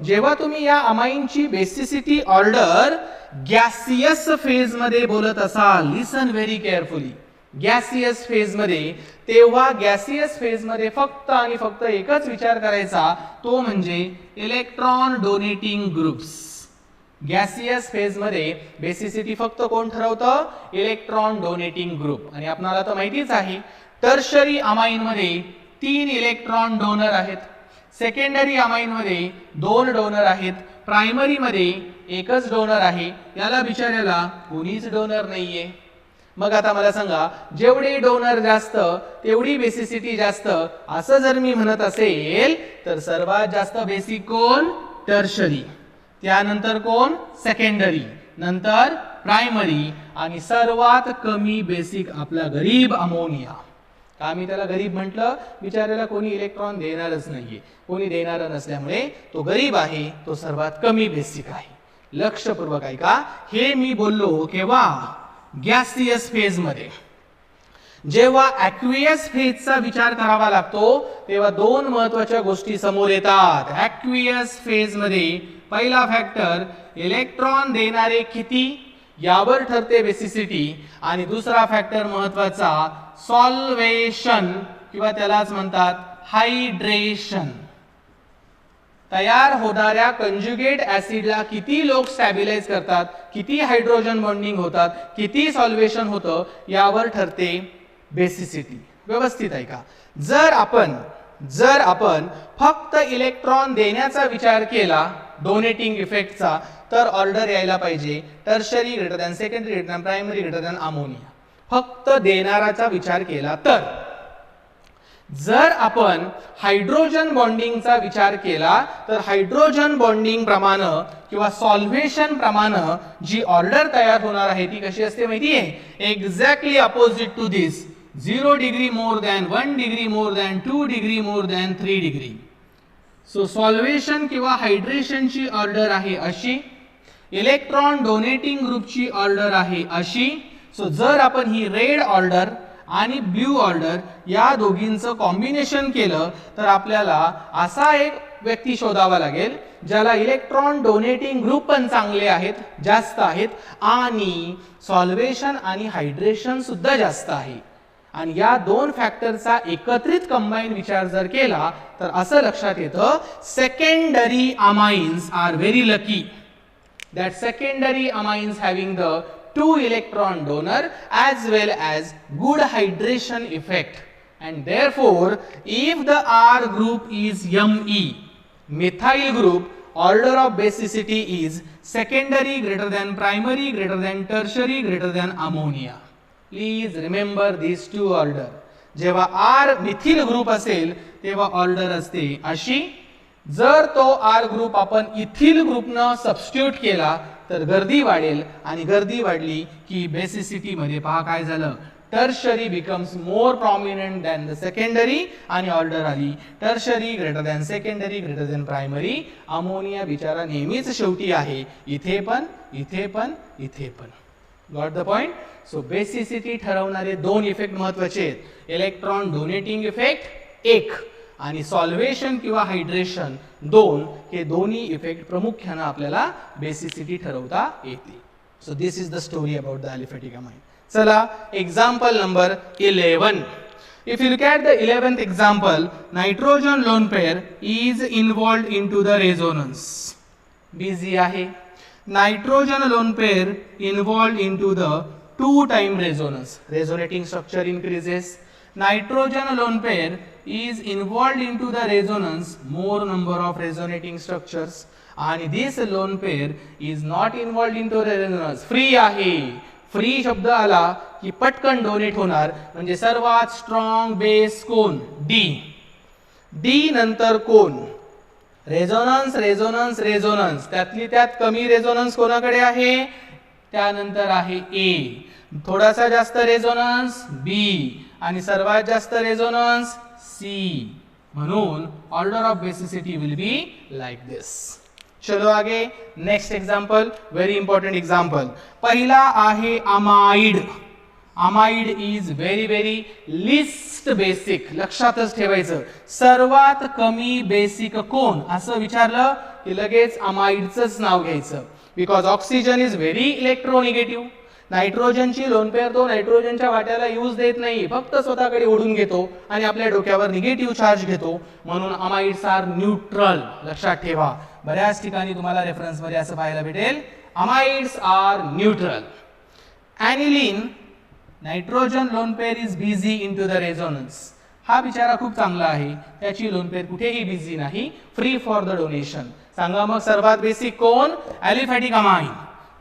जेव्हा तुम्ही या अमाईनची बेसिसिटी ऑर्डर गॅसियस फेज मध्ये बोलत असाल, लिसन व्हेरी केअरफुली, गॅसियस फेज मध्ये, तेव्हा गॅसियस फेज मध्ये फक्त आणि फक्त एकच विचार करायचा, तो म्हणजे electron donating groups. Gaseous phase मध्ये बेसिसिटी फक्त कोण ठरवतं? Electron donating group. आणि आपल्याला तर माहितीच आहे टर्शरी अमाइन मध्ये 3 इलेक्ट्रॉन डोनर आहेत, सेकंडरी अमाइन मध्ये 2 डोनर आहेत, प्रायमरी मध्ये एकच डोनर आहे. याला बिचाऱ्याला कोणीच डोनर नाहीये. मग आता मला सांगा, जेवढे डोनर जास्त तेवढी बेसिसिटी जास्त असं जर मी म्हणत असेल तर सर्वात जास्त बेसिक कोण? टर्शरी. त्यानंतर कोण? सेकंडरी, नंतर प्रायमरी आणि सर्वात कमी बेसिक आपला गरीब अमोनिया. का मी त्याला गरीब म्हटलं? बिचाऱ्याला कोणी इलेक्ट्रॉन देणारच नाहीये, कोणी देणार नसल्यामुळे तो गरीब आहे, तो सर्वात कमी बेसिक आहे. लक्षपूर्वक ऐका, हे मी बोललो केव्हा? गॅसियस फेज मध्ये. जेव्हा ॲक्वियस फेजचा विचार करावा लागतो तेव्हा दोन महत्वाच्या गोष्टी समोर येतात. ॲक्वियस फेज मध्ये पहिला फॅक्टर इलेक्ट्रॉन देणारे किती यावर ठरते बेसिसिटी, आणि दुसरा फॅक्टर महत्वाचा सॉल्वेशन किंवा त्यालाच म्हणतात हायड्रेशन. तयार होणाऱ्या कंजुगेट ऍसिडला किती लोक स्टॅबिलाइज करतात, किती हायड्रोजन बॉन्डिंग होतात, किती सॉल्वेशन होतं यावर ठरते बेसिसिटी. व्यवस्थित ऐका, जर आपण फक्त इलेक्ट्रॉन देण्याचा विचार केला डोनेटिंग इफेक्टचा, तर ऑर्डर यायला पाहिजे tertiary greater than secondary greater than primary greater than ammonia. फक्त देणाराचा विचार केला तर. जर आपण हायड्रोजन बॉन्डिंगचा विचार केला तर हायड्रोजन बॉन्डिंग प्रमाणे किंवा सॉल्व्हेशन प्रमाणे जी ऑर्डर तयार होणार आहे ती कशी असते माहिती आहे? Exactly opposite to this. 0 degree more than 1 degree more than 2 degree more than 3 degree. So solvation किंवा हायड्रेशनची ऑर्डर आहे अशी, इलेक्ट्रॉन डोनेटिंग ग्रुपची ऑर्डर आहे अशी. सो जर आपण ही रेड ऑर्डर आणि ब्ल्यू ऑर्डर या दोघींचं कॉम्बिनेशन केलं तर आपल्याला असा एक व्यक्ती शोधावा लागेल ज्याला इलेक्ट्रॉन डोनेटिंग ग्रुप पण चांगले आहेत, जास्त आहेत, आणि सॉल्व्हेशन आणि हायड्रेशन सुद्धा जास्त आहे. आणि या दोन फॅक्टरचा एकत्रित कंबाईन विचार जर केला तर असं लक्षात येतं secondary amines are very lucky. That secondary amines having the 2 electron donor as well as good hydration effect, and therefore if the R group is Me, methyl group, order of basicity is secondary greater than primary greater than tertiary greater than ammonia. Please remember these two order. जेव्हा R methyl group असेल तेव्हा order असते अशी. जर तो R group आपण ethyl ग्रुपनं substitute केला तर गर्दी वाढेल, आणि गर्दी वाढली की बेसिसिटी मध्ये पहा काय झालं, tertiary becomes more prominent than the secondary, आणि ऑर्डर आली tertiary greater than secondary greater than primary. Ammonia बिचारा नेहमीच शेवटी आहे, इथे पण इथे पण इथे पण. Got the point? So basicity ठरवणारे दोन इफेक्ट महत्वाचे आहेत, इलेक्ट्रॉन डोनेटिंग इफेक्ट एक आणि सॉल्व्हेशन किंवा हायड्रेशन दोन. हे दोन्ही इफेक्ट प्रामुख्याने आपल्याला बेसिसिटी ठरवता येते. So this is the story about the aliphatic amine. चला example number 11. If you look at the 11th example, nitrogen lone pair is involved into the resonance. Busy आहे. Nitrogen lone pair involved into the 2-time resonance. Resonating structure increases. Nitrogen lone pair is involved into the resonance, more number of resonating structures, and this lone pair is not involved into resonance. Free आहे. Free शब्द आला की पटकन donate होणार, म्हणजे सर्वात strong base कोण? D. D नंतर कोण? Resonance resonance resonance. त्यातली त्यात कमी रेझोनन्स कोणाकडे आहे? त्यानंतर आहे ए. थोडासा जास्त रेझोनन्स बी, आणि सर्वात जास्त रेझोनन्स सी. म्हणून order of basicity will be like this. चलो आगे. Next example, very important example. पहिला आहे amide. Amide is very very least basic. लक्षातच ठेवायचं, सर्वात कमी बेसिक कोण असं विचारलं की लगेच अमाइडचंच नाव घ्यायचं. Because oxygen is very electronegative. नायट्रोजनची लोन पेअर तो नायट्रोजनच्या वाट्याला यूज देत नाही, फक्त स्वतःकडे ओढून घेतो आणि आपल्या डोक्यावर निगेटिव्ह चार्ज घेतो. म्हणून अमाइड्स आर न्यूट्रल. लक्षात ठेवा, बऱ्याच ठिकाणी तुम्हाला रेफरन्स मध्ये असं पाहायला भेटेल, amides are neutral. Aniline, nitrogen lone pair is busy into the resonance. हा बिचारा खूप चांगला आहे, त्याची लोन पेअर कुठेही बिझी नाही, फ्री फॉर द डोनेशन. सांगा मग सर्वात बेसिक कोण? Aliphatic amine.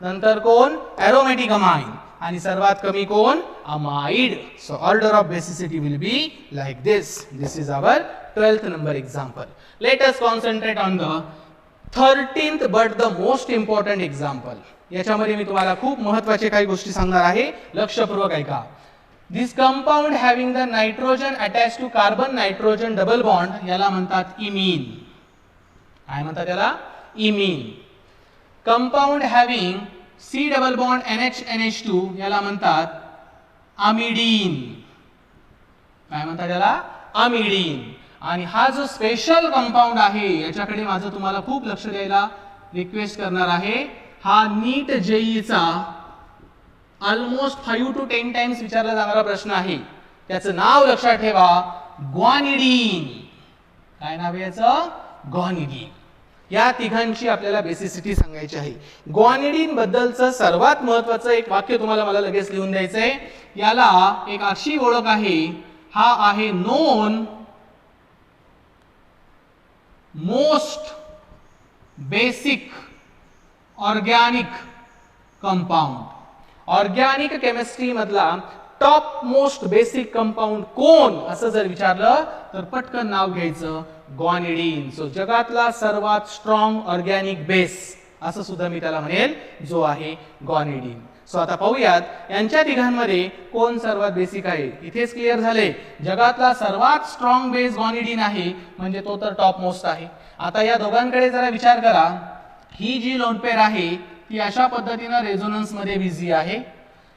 नंतर कोण? Aromatic amine. आणि सर्वात कमी कोण? Amide. So order of basicity will be like this. This is our 12th number example. Let us concentrate on the 13th but the most important example. याच्यामध्ये मी तुम्हाला खूप महत्वाचे काही गोष्टी सांगणार आहे, लक्षपूर्वक ऐका. This compound having the nitrogen attach to carbon nitrogen double bond याला म्हणतात इमीन. काय म्हणतात त्याला? Imine. Compound having C double bond NH2 याला म्हणतात अमिडीन. काय म्हणतात त्याला? अमिडीन. आणि हा जो स्पेशल कंपाऊंड आहे याच्याकडे माझं तुम्हाला खूप लक्ष द्यायला रिक्वेस्ट करणार आहे. हा नीट जेईचा ऑलमोस्ट 5 to 10 टाइम्स विचारला जाणारा प्रश्न आहे. त्याचं नाव लक्षात ठेवा, ग्वानिडीन. काय नाव आहे याचं? ग्वानिडीन. या तिघांची आपल्याला बेसिसिटी सांगायची आहे. ग्वानिडीन बद्दलचं सर्वात महत्वाचं एक वाक्य तुम्हाला मला लगेच लिहून द्यायचंय. याला एक अशी ओळख आहे, हा आहे non most basic organic compound. Organic chemistry मधला टॉप मोस्ट बेसिक कंपाऊंड कोण असं जर विचारलं तर पटकन नाव घ्यायचं ग्वानिडीन. सो जगातला सर्वात स्ट्रॉंग ऑर्गॅनिक बेस असं सुद्धा मी त्याला म्हणेल, जो आहे ग्वानिडीन. सो आता पाहूयात यांच्या तिघांमध्ये कोण सर्वात बेसिक आहे. इथेच क्लिअर झाले, जगातला सर्वात स्ट्रॉंग बेस ग्वानिडीन आहे, म्हणजे तो तर टॉप मोस्ट आहे. आता या दोघांकडे जरा विचार करा. ही जी लोन पेअर आहे ती अशा पद्धतीनं रेझोनन्स मध्ये बिझी आहे.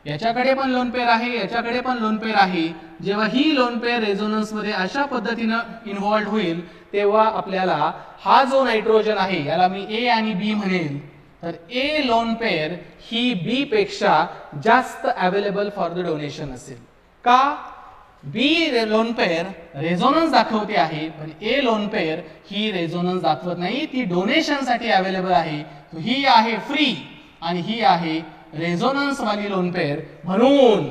याच्याकडे पण लोन पेअर आहे, याच्याकडे पण लोन पेअर आहे. जेव्हा ही लोन पेअर रेझोनन्स मध्ये अशा पद्धतीनं इन्व्हॉल्व होईल तेव्हा आपल्याला हा जो नायट्रोजन आहे याला मी ए आणि बी म्हणेल, तर ए लोन पेअर ही बी पेक्षा जास्त अवेलेबल फॉर द डोनेशन असेल. का? बी लोन पेअर रेझोनन्स दाखवते आहे, पण ए लोन पेअर ही रेझोनन्स दाखवत नाही, ती डोनेशन साठी अवेलेबल आहे. ही आहे फ्री आणि ही आहे रेझोनन्स वाली लोन पेअर. म्हणून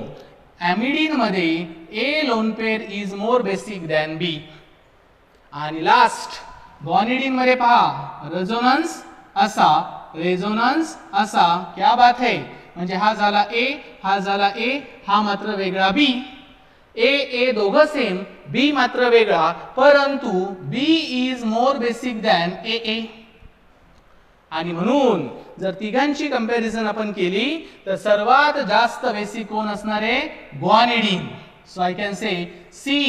ॲमिडीन मध्ये A lone pair is more basic than B. आणि लास्ट ग्वानिडीन मध्ये पहा, रेझोनन्स असा, रेझोनन्स असा, क्या बात है. म्हणजे हा झाला ए, हा झाला ए, हा मात्र वेगळा बी. ए दोघं सेम, बी मात्र वेगळा, परंतु बी इज मोर बेसिक दॅन ए. आणि म्हणून जर तिघांची कंपॅरिझन आपण केली तर सर्वात जास्त बेसिक कोण असणार आहे? Guanidine. So I can say C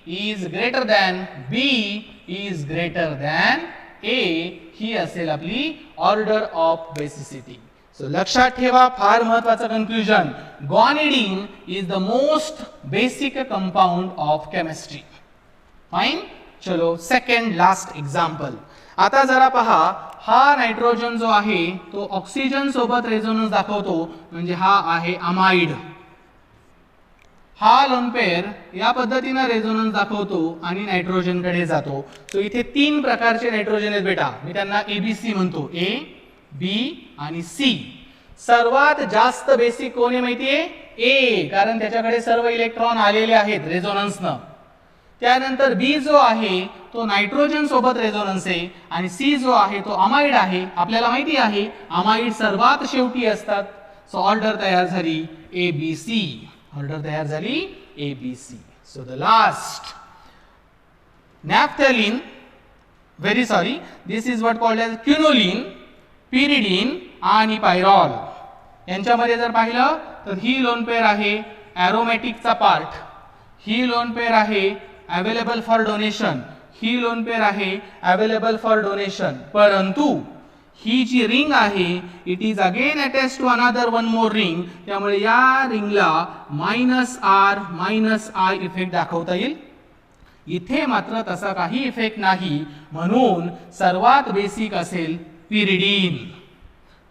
is greater than B is greater than A. ही असेल आपली ऑर्डर ऑफ बेसिसिटी. सो लक्षात ठेवा, फार महत्वाचं conclusion, guanidine is the most basic compound of chemistry. Fine. चलो सेकंड लास्ट एग्जाम्पल. आता जरा पहा, हा नायट्रोजन जो आहे तो ऑक्सिजन सोबत रेझोनन्स दाखवतो, म्हणजे हा आहे अमाइड. हा लोन पेअर या पद्धतीने रेझोनन्स दाखवतो आणि नायट्रोजन कडे जातो. सो इथे 3 प्रकारचे नायट्रोजन आहेत बेटा, मी त्यांना ABC म्हणतो, ए, बी आणि सी. सर्वात जास्त बेसिक कोण आहे माहितीये? ए, कारण त्याच्याकडे सर्व इलेक्ट्रॉन आलेले आहेत रेझोनन्सनं. त्यानंतर बी जो आहे तो नायट्रोजन सोबत रेझोनन्स आहे आणि सी जो आहे तो अमाइड आहे. आपल्याला माहिती आहे अमाइड सर्वात शेवटी असतात. सो ऑर्डर तयार झाली ABC. ऑर्डर तयार झाली ABC. So the last naphthalene, very sorry, this is what called as quinoline, pyridine आणि पायरॉल. यांच्यामध्ये जर पाहिलं तर ही लोन पेअर आहे एरोमॅटिकचा पार्ट, ही लोन पेअर आहे अवेलेबल फॉर डोनेशन, ही लोन पेअर आहे अवेलेबल फॉर डोनेशन, परंतु ही जी रिंग आहे it is again attach to another one more ring. त्यामुळे या रिंगला -R -I इफेक्ट दाखवता येईल. इथे मात्र तसा काही इफेक्ट नाही, म्हणून सर्वात बेसिक असेल पिरिडीन,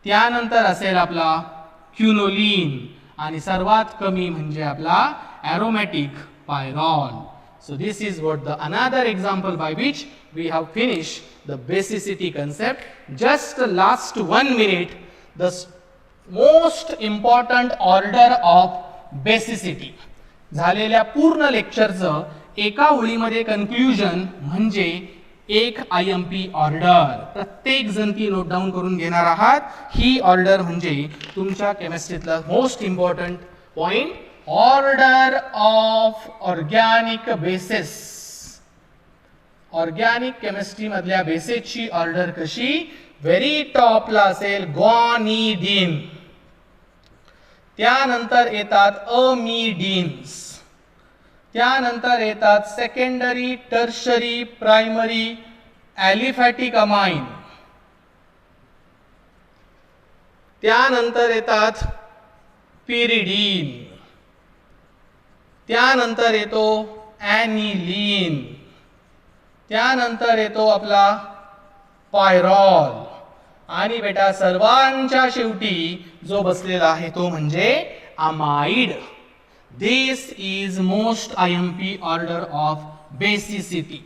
त्यानंतर असेल आपला क्विनोलिन आणि सर्वात कमी म्हणजे आपला एरोमॅटिक pyrrole. So this is what the another example by which we have finished the basicity concept. Just last 1 minute, the most important order of basicity. झालेल्या पूर्ण लेक्चरचं एका ओळीमध्ये कन्क्लुजन म्हणजे एक IMP ऑर्डर. प्रत्येक जण ती नोट डाऊन करून घेणार आहात. ही ऑर्डर म्हणजे तुमच्या केमिस्ट्रीतला most important point, order of organic bases. Organic chemistry मधल्या बेसिसची ऑर्डर कशी? व्हेरी टॉपला असेल ग्वानिडिन. त्यानंतर येतात अमिडिन्स. त्यानंतर येतात secondary, tertiary, primary aliphatic amine. त्यानंतर येतात पिरिडीन. त्यानंतर येतो ॲनिलीन. त्यानंतर येतो आपला पायरॉल. आणि बेटा सर्वांच्या शेवटी जो बसलेला आहे तो म्हणजे amide. This is most IMP order of basicity.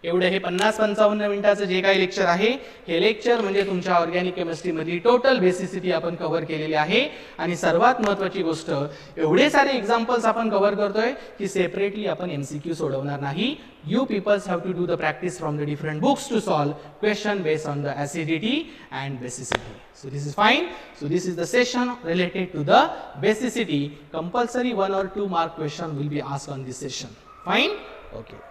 एवढे हे 50-55 मिनिटाचं जे काही लेक्चर आहे हे लेक्चर म्हणजे तुमच्या ऑर्गॅनिक केमिस्ट्रीमधली टोटल बेसिसिटी आपण कव्हर केलेली आहे. आणि सर्वात महत्त्वाची गोष्ट, एवढे सारे एक्झाम्पल्स आपण कव्हर करतोय की सेपरेटली आपण MCQ सोडवणार नाही. You peoples have to do the practice from the different books to solve question based on the acidity and basicity. So this is fine. So this is the session related to the basicity. Compulsory 1 or 2 mark question will be asked on this session. Fine? Okay.